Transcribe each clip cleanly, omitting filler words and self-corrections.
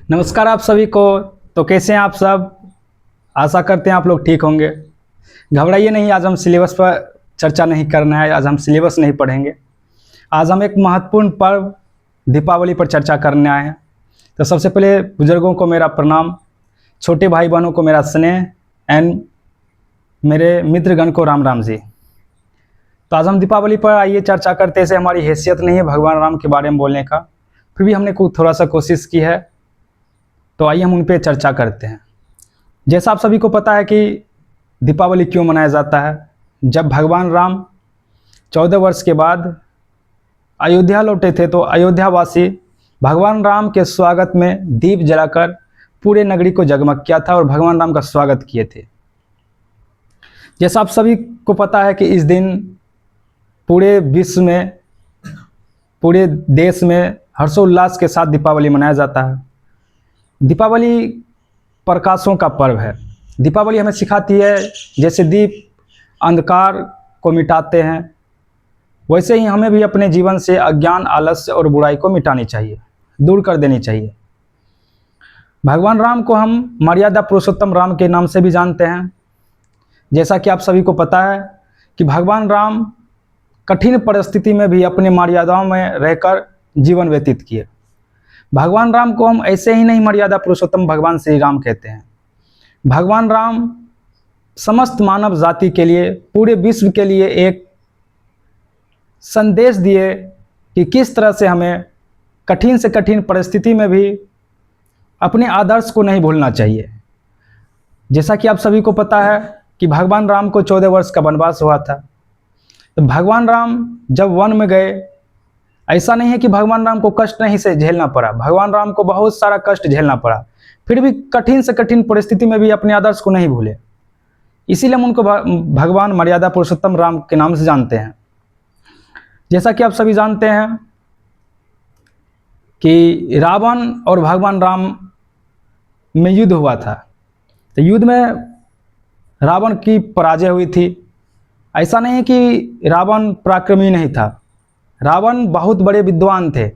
नमस्कार आप सभी को। तो कैसे हैं आप सब? आशा करते हैं आप लोग ठीक होंगे। घबराइए नहीं, आज हम सिलेबस पर चर्चा नहीं करना है, आज हम सिलेबस नहीं पढ़ेंगे। आज हम एक महत्वपूर्ण पर्व दीपावली पर चर्चा करने आए हैं। तो सबसे पहले बुजुर्गों को मेरा प्रणाम, छोटे भाई बहनों को मेरा स्नेह एंड मेरे मित्रगण को राम राम जी। तो आज हम दीपावली पर आइए चर्चा करते हैं। हमारी हैसियत नहीं है भगवान राम के बारे में बोलने का, फिर भी हमने थोड़ा सा कोशिश की है, तो आइए हम उन पर चर्चा करते हैं। जैसा आप सभी को पता है कि दीपावली क्यों मनाया जाता है। जब भगवान राम 14 वर्ष के बाद अयोध्या लौटे थे, तो अयोध्यावासी भगवान राम के स्वागत में दीप जलाकर पूरे नगरी को जगमग किया था और भगवान राम का स्वागत किए थे। जैसा आप सभी को पता है कि इस दिन पूरे विश्व में, पूरे देश में हर्षोल्लास के साथ दीपावली मनाया जाता है। दीपावली प्रकाशों का पर्व है। दीपावली हमें सिखाती है जैसे दीप अंधकार को मिटाते हैं, वैसे ही हमें भी अपने जीवन से अज्ञान, आलस्य और बुराई को मिटानी चाहिए, दूर कर देनी चाहिए। भगवान राम को हम मर्यादा पुरुषोत्तम राम के नाम से भी जानते हैं। जैसा कि आप सभी को पता है कि भगवान राम कठिन परिस्थिति में भी अपनी मर्यादाओं में रहकर जीवन व्यतीत किए। भगवान राम को हम ऐसे ही नहीं मर्यादा पुरुषोत्तम भगवान श्री राम कहते हैं। भगवान राम समस्त मानव जाति के लिए, पूरे विश्व के लिए एक संदेश दिए कि किस तरह से हमें कठिन से कठिन परिस्थिति में भी अपने आदर्श को नहीं भूलना चाहिए। जैसा कि आप सभी को पता है कि भगवान राम को 14 वर्ष का वनवास हुआ था। तो भगवान राम जब वन में गए, ऐसा नहीं है कि भगवान राम को कष्ट नहीं से झेलना पड़ा, भगवान राम को बहुत सारा कष्ट झेलना पड़ा, फिर भी कठिन से कठिन परिस्थिति में भी अपने आदर्श को नहीं भूले। इसीलिए हम उनको भगवान मर्यादा पुरुषोत्तम राम के नाम से जानते हैं। जैसा कि आप सभी जानते हैं कि रावण और भगवान राम में युद्ध हुआ था। तो युद्ध में रावण की पराजय हुई थी। ऐसा नहीं है कि रावण पराक्रमी नहीं था, रावण बहुत बड़े विद्वान थे।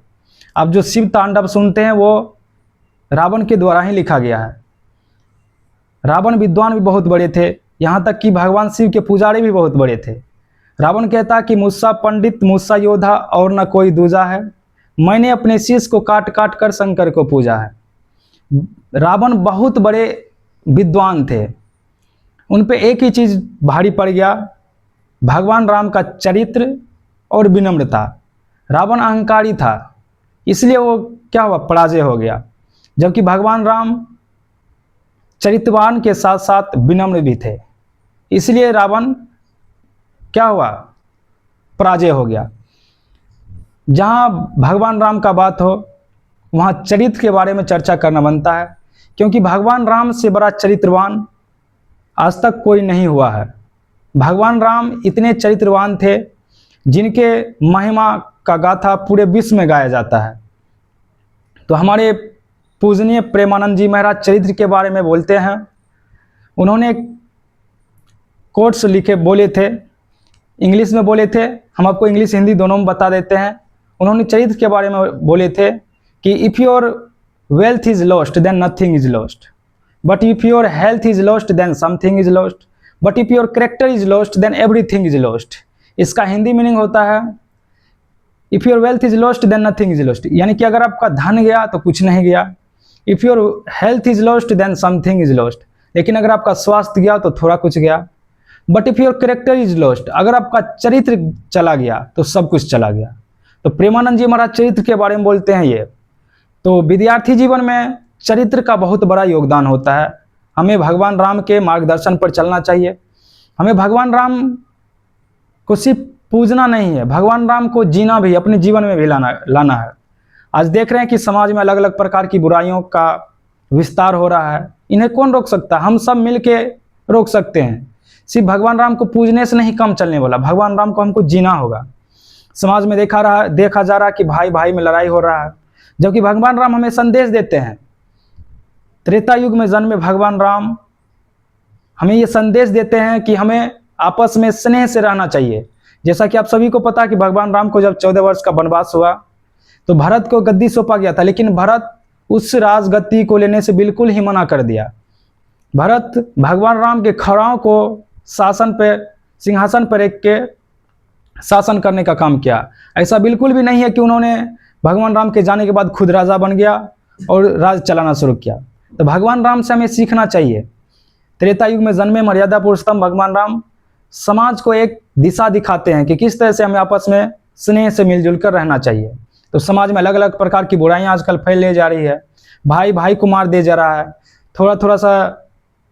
आप जो शिव तांडव सुनते हैं वो रावण के द्वारा ही लिखा गया है। रावण विद्वान भी बहुत बड़े थे, यहाँ तक कि भगवान शिव के पुजारी भी बहुत बड़े थे। रावण कहता कि मुझसा पंडित, मुझसा योद्धा और न कोई दूजा है, मैंने अपने शीश को काट काट कर शंकर को पूजा है। रावण बहुत बड़े विद्वान थे, उन पे एक ही चीज़ भारी पड़ गया, भगवान राम का चरित्र और विनम्रता। रावण अहंकारी था, इसलिए वो क्या हुआ, पराजय हो गया। जबकि भगवान राम चरित्रवान के साथ साथ विनम्र भी थे, इसलिए रावण क्या हुआ, पराजय हो गया। जहाँ भगवान राम का बात हो वहाँ चरित्र के बारे में चर्चा करना बनता है, क्योंकि भगवान राम से बड़ा चरित्रवान आज तक कोई नहीं हुआ है। भगवान राम इतने चरित्रवान थे जिनके महिमा का गाथा पूरे विश्व में गाया जाता है। तो हमारे पूजनीय प्रेमानंद जी महाराज चरित्र के बारे में बोलते हैं। उन्होंने कोट्स लिखे, बोले थे, इंग्लिश में बोले थे, हम आपको इंग्लिश हिंदी दोनों में बता देते हैं। उन्होंने चरित्र के बारे में बोले थे कि if your wealth is lost then nothing is lost, but if your health is lost then something is lost, but if your character is lost then everything is lost. इसका हिंदी मीनिंग होता है if your wealth is lost then nothing is lost, यानी कि अगर आपका धन गया तो कुछ नहीं गया। If your health is lost then something is lost, लेकिन अगर आपका स्वास्थ्य गया तो थोड़ा कुछ गया। But if your character is lost, अगर आपका चरित्र चला गया तो सब कुछ चला गया। तो प्रेमानंद जी महाराज चरित्र के बारे में बोलते हैं ये। तो विद्यार्थी जीवन में चरित्र का बहुत बड़ा योगदान होता है। हमें भगवान राम के मार्गदर्शन पर चलना चाहिए। हमें भगवान राम को सिर्फ पूजना नहीं है, भगवान राम को जीना भी, अपने जीवन में भी लाना है। आज देख रहे हैं कि समाज में अलग अलग प्रकार की बुराइयों का विस्तार हो रहा है, इन्हें कौन रोक सकता है? हम सब मिलके रोक सकते हैं। सिर्फ भगवान राम को पूजने से नहीं काम चलने वाला, भगवान राम को हमको जीना होगा। समाज में देखा जा रहा है कि भाई भाई में लड़ाई हो रहा है, जबकि भगवान राम हमें संदेश देते हैं। त्रेता युग में जन्मे भगवान राम हमें ये संदेश देते हैं कि हमें आपस में स्नेह से रहना चाहिए। जैसा कि आप सभी को पता कि भगवान राम को जब 14 वर्ष का वनवास हुआ तो भरत को गद्दी सौंपा गया था, लेकिन भरत उस राजगद्दी को लेने से बिल्कुल ही मना कर दिया। भरत भगवान राम के खड़ाओं को सिंहासन पर एक के शासन करने का काम किया। ऐसा बिल्कुल भी नहीं है कि उन्होंने भगवान राम के जाने के बाद खुद राजा बन गया और राज चलाना शुरू किया। तो भगवान राम से हमें सीखना चाहिए। त्रेता युग में जन्मे मर्यादा पुरुषोत्तम भगवान राम समाज को एक दिशा दिखाते हैं कि किस तरह से हमें आपस में स्नेह से मिलजुल कर रहना चाहिए। तो समाज में अलग अलग प्रकार की बुराइयां आजकल फैलने जा रही है। भाई भाई को मार दे जा रहा है, थोड़ा थोड़ा सा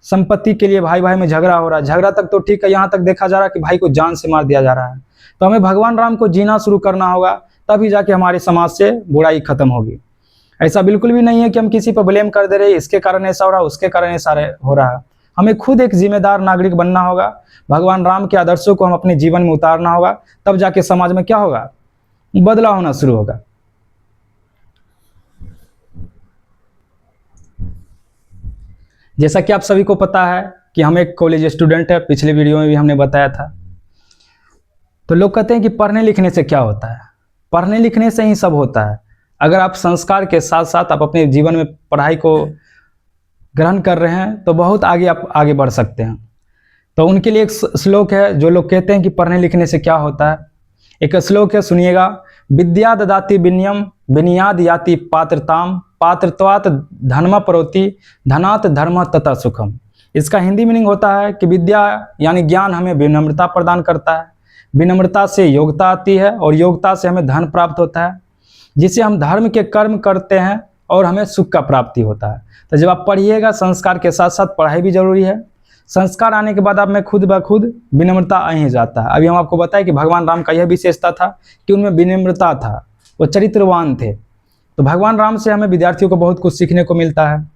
संपत्ति के लिए भाई भाई में झगड़ा हो रहा है। झगड़ा तक तो ठीक है, यहाँ तक देखा जा रहा है कि भाई को जान से मार दिया जा रहा है। तो हमें भगवान राम को जीना शुरू करना होगा, तभी जाके हमारे समाज से बुराई खत्म होगी। ऐसा बिल्कुल भी नहीं है कि हम किसी पर ब्लेम कर दे रहे, इसके कारण ऐसा हो रहा, उसके कारण ऐसा हो रहा है। हमें खुद एक जिम्मेदार नागरिक बनना होगा। भगवान राम के आदर्शों को हम अपने जीवन में उतारना होगा, तब जाके समाज में क्या होगा, बदलाव होना शुरू होगा। जैसा कि आप सभी को पता है कि हम एक कॉलेज स्टूडेंट है, पिछले वीडियो में भी हमने बताया था। तो लोग कहते हैं कि पढ़ने लिखने से क्या होता है। पढ़ने लिखने से ही सब होता है। अगर आप संस्कार के साथ साथ आप अपने जीवन में पढ़ाई को ग्रहण कर रहे हैं तो बहुत आगे आप आगे बढ़ सकते हैं। तो उनके लिए एक श्लोक है, जो लोग कहते हैं कि पढ़ने लिखने से क्या होता है। एक श्लोक है, सुनिएगा। विद्या ददाति विनयम विनयाद याति पात्रताम पात्रत्वात् धर्म परोति धनात् धर्म तथा सुखम। इसका हिंदी मीनिंग होता है कि विद्या यानी ज्ञान हमें विनम्रता प्रदान करता है, विनम्रता से योग्यता आती है और योग्यता से हमें धन प्राप्त होता है, जिससे हम धर्म के कर्म करते हैं और हमें सुख का प्राप्ति होता है। तो जब आप पढ़िएगा, संस्कार के साथ साथ पढ़ाई भी जरूरी है। संस्कार आने के बाद आप में खुद ब खुद विनम्रता आ ही जाता है। अभी हम आपको बताएं कि भगवान राम का यह विशेषता था कि उनमें विनम्रता था, वो चरित्रवान थे। तो भगवान राम से हमें विद्यार्थियों को बहुत कुछ सीखने को मिलता है।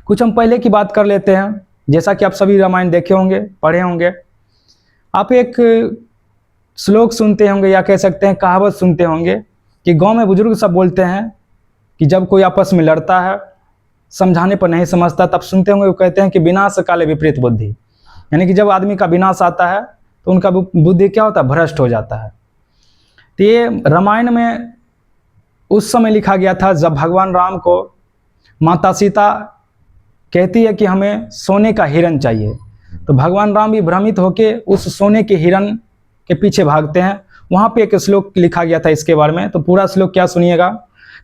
कुछ हम पहले की बात कर लेते हैं। जैसा कि आप सभी रामायण देखे होंगे, पढ़े होंगे। आप एक श्लोक सुनते होंगे या कह सकते हैं कहावत सुनते होंगे कि गांव में बुजुर्ग सब बोलते हैं कि जब कोई आपस में लड़ता है, समझाने पर नहीं समझता, तब सुनते होंगे वो कहते हैं कि विनाश काले विपरीत बुद्धि। यानी कि जब आदमी का विनाश आता है तो उनका बुद्धि क्या होता है, भ्रष्ट हो जाता है। तो ये रामायण में उस समय लिखा गया था जब भगवान राम को माता सीता कहती है कि हमें सोने का हिरण चाहिए। तो भगवान राम भी भ्रमित होकर उस सोने के हिरण के पीछे भागते हैं। वहाँ पे एक श्लोक लिखा गया था इसके बारे में। तो पूरा श्लोक क्या, सुनिएगा।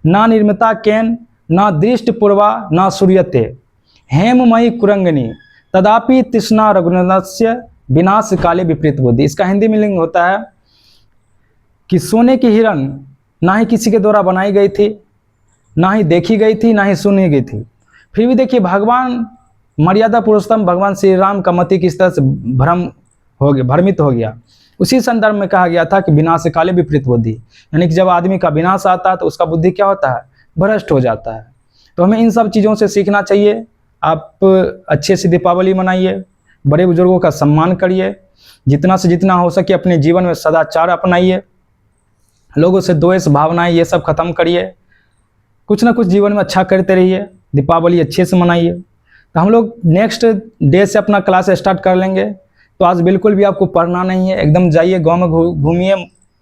ना निर्मिता केन ना दृष्ट पूर्वा ना सूर्यते हेममयी कुरंगनी तदापि तृष्णा रघुनंदस्य विनाश काले विपरीत बुद्धि। इसका हिंदी मीनिंग होता है कि सोने की हिरण ना ही किसी के द्वारा बनाई गई थी, ना ही देखी गई थी, ना ही सुनी गई थी। फिर भी देखिए भगवान मर्यादा पुरुषोत्तम भगवान श्री राम का मति किस तरह से भ्रमित हो गया। उसी संदर्भ में कहा गया था कि विनाश काले विपरीत बुद्धि, यानी कि जब आदमी का विनाश आता है तो उसका बुद्धि क्या होता है, भ्रष्ट हो जाता है। तो हमें इन सब चीज़ों से सीखना चाहिए। आप अच्छे से दीपावली मनाइए, बड़े बुजुर्गों का सम्मान करिए, जितना से जितना हो सके अपने जीवन में सदाचार अपनाइए, लोगों से द्वेष भावनाएं ये सब खत्म करिए, कुछ ना कुछ जीवन में अच्छा करते रहिए, दीपावली अच्छे से मनाइए। तो हम लोग नेक्स्ट डे से अपना क्लास स्टार्ट कर लेंगे। तो आज बिल्कुल भी आपको पढ़ना नहीं है, एकदम जाइए गांव में घूमिए,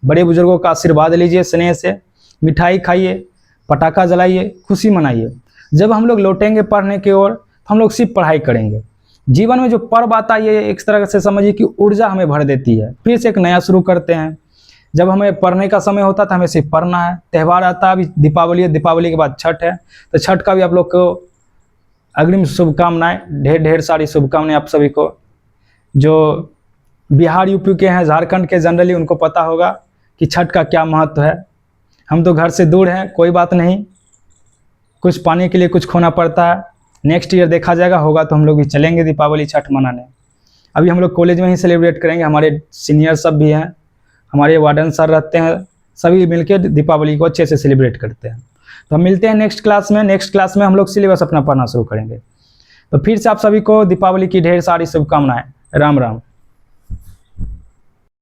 बड़े बुजुर्गों का आशीर्वाद लीजिए, स्नेह से मिठाई खाइए, पटाखा जलाइए, खुशी मनाइए। जब हम लोग लौटेंगे पढ़ने की ओर तो हम लोग सिर्फ पढ़ाई करेंगे। जीवन में जो पर्व आता है ये एक तरह से समझिए कि ऊर्जा हमें भर देती है। फिर से एक नया शुरू करते हैं। जब हमें पढ़ने का समय होता था हमें सिर्फ पढ़ना है। त्यौहार आता है, अभी दीपावली है, दीपावली के बाद छठ है। तो छठ का भी आप लोग को अग्रिम शुभकामनाएं, ढेर ढेर सारी शुभकामनाएं आप सभी को। जो बिहार यूपी के हैं, झारखंड के, जनरली उनको पता होगा कि छठ का क्या महत्व है। हम तो घर से दूर हैं, कोई बात नहीं, कुछ पाने के लिए कुछ खोना पड़ता है। नेक्स्ट ईयर देखा जाएगा, होगा तो हम लोग भी चलेंगे दीपावली छठ मनाने। अभी हम लोग कॉलेज में ही सेलिब्रेट करेंगे। हमारे सीनियर सब भी हैं, हमारे वार्डन सर रहते हैं, सभी मिलकर दीपावली को अच्छे से सेलिब्रेट करते हैं। तो हम मिलते हैं नेक्स्ट क्लास में। नेक्स्ट क्लास में हम लोग सिलेबस अपना पढ़ना शुरू करेंगे। तो फिर से आप सभी को दीपावली की ढेर सारी शुभकामनाएं। राम राम।